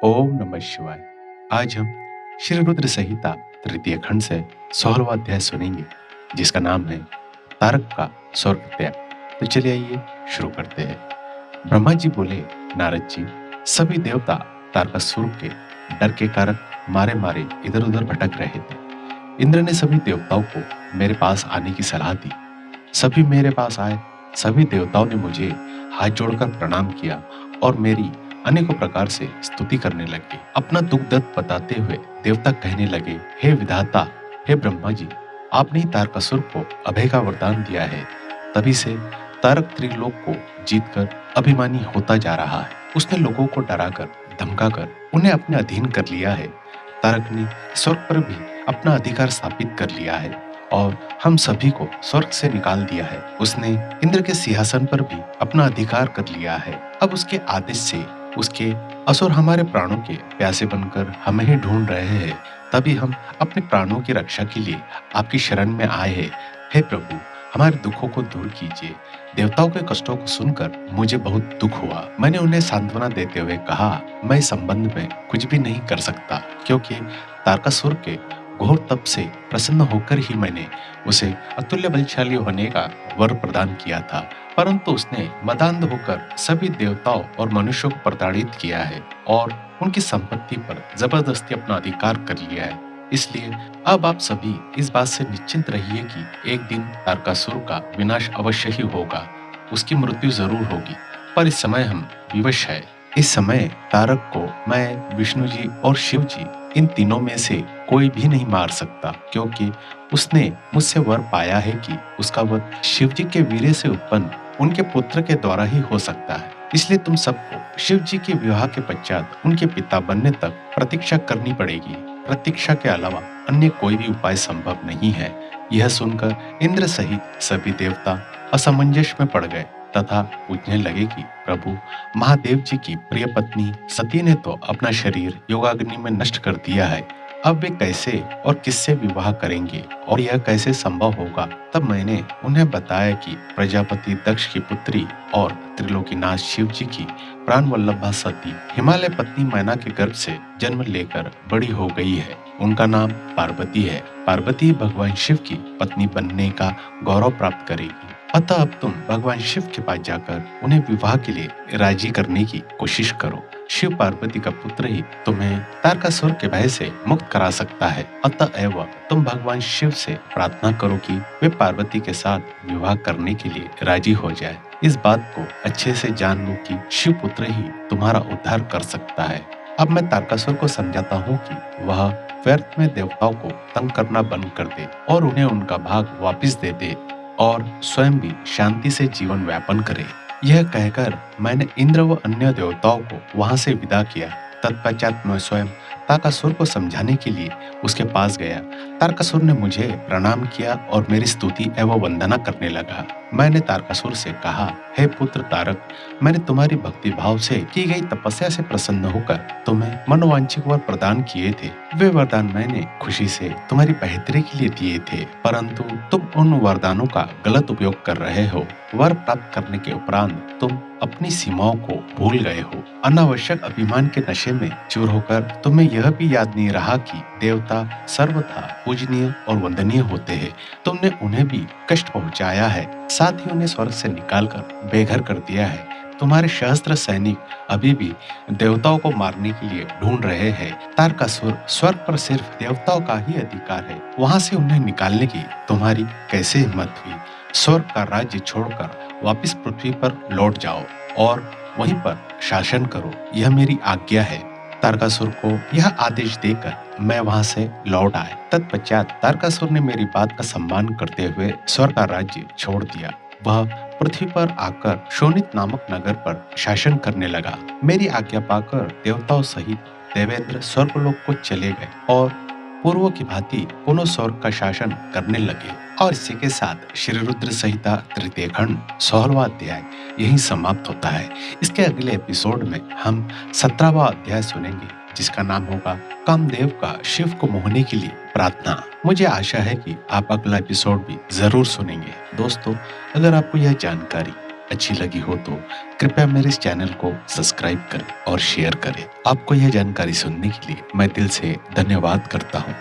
ओम नमः शिवाय। आज हम श्री रुद्र संहिता तृतीय खंड से 16वां अध्याय सुनेंगे, जिसका नाम है तारक का स्वर्ग त्याग। तो चलिए आइए शुरू करते हैं। ब्रह्मा जी बोले, नारद जी, सभी देवता तारकासुर के डर के कारण मारे मारे इधर उधर भटक रहे थे। इंद्र ने सभी देवताओं को मेरे पास आने की सलाह दी। सभी मेरे पास आए। सभी देवताओं ने मुझे हाथ जोड़कर प्रणाम किया और मेरी अनेकों प्रकार से स्तुति करने लगे। अपना दुख दर्द बताते हुए देवता कहने लगे, हे विधाता, हे ब्रह्मा जी, आपने ही तारकासुर को अभय का वरदान दिया है। तभी से तारक त्रिलोक को जीतकर अभिमानी होता जा रहा है। उसने लोगों को डराकर धमकाकर उन्हें अपने अधीन कर लिया है। तारक ने स्वर्ग पर भी अपना अधिकार स्थापित कर लिया है और हम सभी को स्वर्ग से निकाल दिया है। उसने इंद्र के सिंहासन पर भी अपना अधिकार कर लिया है। अब उसके आदेश से उसके असुर हमारे प्राणों के प्यासे बनकर हमें ही ढूंढ रहे हैं। तभी हम अपने प्राणों की रक्षा के लिए आपकी शरण में आए हैं। हे प्रभु, हमारे दुखों को दूर कीजिए। देवताओं के कष्टों को सुनकर मुझे बहुत दुख हुआ। मैंने उन्हें सांत्वना देते हुए कहा, मैं इस संबंध में कुछ भी नहीं कर सकता, क्योंकि तारकासुर के घोर तप से प्रसन्न होकर ही मैंने उसे अतुल्य बलशाली होने का वर प्रदान किया था। परंतु उसने मदान्ध होकर सभी देवताओं और मनुष्यों को प्रताड़ित किया है और उनकी संपत्ति पर जबरदस्ती अपना अधिकार कर लिया है। इसलिए अब आप सभी इस बात से निश्चिंत रहिए कि एक दिन तारकासुर का विनाश अवश्य ही होगा। उसकी मृत्यु जरूर होगी, पर इस समय हम विवश है। इस समय तारक को मैं, विष्णु जी और शिव जी, इन तीनों में से कोई भी नहीं मार सकता, क्योंकि उसने मुझसे वर पाया है कि उसका वध शिव जी के वीर्य से उत्पन्न उनके पुत्र के द्वारा ही हो सकता है। इसलिए तुम सबको शिव जी के विवाह के पश्चात उनके पिता बनने तक प्रतीक्षा करनी पड़ेगी। प्रतीक्षा के अलावा अन्य कोई भी उपाय संभव नहीं है। यह सुनकर इंद्र सहित सभी देवता असमंजस में पड़ गए तथा पूछने लगे कि प्रभु, महादेव जी की प्रिय पत्नी सती ने तो अपना शरीर योगाग्नि में नष्ट कर दिया है। अब वे कैसे और किससे विवाह करेंगे और यह कैसे संभव होगा? तब मैंने उन्हें बताया कि प्रजापति दक्ष की पुत्री और त्रिलोकीनाथ शिव जी की प्राण वल्लभा सती हिमालय पत्नी मैना के गर्भ से जन्म लेकर बड़ी हो गई है। उनका नाम पार्वती है। पार्वती भगवान शिव की पत्नी बनने का गौरव प्राप्त करेगी। अतः अब तुम भगवान शिव के पास जाकर उन्हें विवाह के लिए राजी करने की कोशिश करो। शिव पार्वती का पुत्र ही तुम्हें तारकासुर के भय से मुक्त करा सकता है। अतएव तुम भगवान शिव से प्रार्थना करो कि वे पार्वती के साथ विवाह करने के लिए राजी हो जाए। इस बात को अच्छे से जान लो कि शिव पुत्र ही तुम्हारा उद्धार कर सकता है। अब मैं तारकासुर को समझाता हूँ कि वह व्यर्थ में देवताओं को तंग करना बंद कर दे और उन्हें उनका भाग वापिस दे दे और स्वयं भी शांति से जीवन व्यापन करे। यह कहकर मैंने इंद्र व अन्य देवताओं को वहां से विदा किया। तत्पश्चात मैं स्वयं तारकासुर को समझाने के लिए उसके पास गया। तारकासुर ने मुझे प्रणाम किया और मेरी स्तुति एवं वंदना करने लगा। मैंने तारकासुर से कहा, हे पुत्र तारक, मैंने तुम्हारी भक्ति भाव से की गई तपस्या से प्रसन्न होकर तुम्हें मनोवांछित वर प्रदान किए थे। वे वरदान मैंने खुशी से तुम्हारी बेहतरी के लिए दिए थे, परंतु तुम उन वरदानों का गलत उपयोग कर रहे हो। वर प्राप्त करने के उपरांत तुम अपनी सीमाओं को भूल गए हो। अनावश्यक अभिमान के नशे में चूर होकर तुम्हें यह भी याद नहीं रहा कि देवता सर्वथा पूजनीय और वंदनीय होते हैं। तुमने उन्हें भी कष्ट पहुंचाया है, साथ ही उन्हें स्वर्ग से निकालकर बेघर कर दिया है। तुम्हारे सहस्त्र सैनिक अभी भी देवताओं को मारने के लिए ढूंढ रहे हैं। तारकासुर स्वर्ग पर सिर्फ देवताओं का ही अधिकार है। वहां से उन्हें निकालने की तुम्हारी कैसे हिम्मत हुई? स्वर्ग का राज्य छोड़कर वापिस पृथ्वी पर लौट जाओ और वहीं पर शासन करो। यह मेरी आज्ञा है। तारकासुर को यह आदेश देकर मैं वहां से लौट आया। तत्पश्चात तारकासुर ने मेरी बात का सम्मान करते हुए स्वर्ग का राज्य छोड़ दिया। वह पृथ्वी पर आकर शोणित नामक नगर पर शासन करने लगा। मेरी आज्ञा पाकर देवताओं सहित देवेंद्र स्वर्गलोक को चले गए और पूर्व की भांति पुनः स्वर्ग का शासन करने लगे। और इसी के साथ श्री रुद्र संहिता तृतीय खंड 16वां अध्याय यहीं समाप्त होता है। इसके अगले एपिसोड में हम 17वां अध्याय सुनेंगे, जिसका नाम होगा कामदेव का शिव को मोहने के लिए प्रार्थना। मुझे आशा है कि आप अगला एपिसोड भी जरूर सुनेंगे। दोस्तों, अगर आपको यह जानकारी अच्छी लगी हो तो कृपया मेरे इस चैनल को सब्सक्राइब करें और शेयर करें। आपको यह जानकारी सुनने के लिए मैं दिल से धन्यवाद करता हूँ।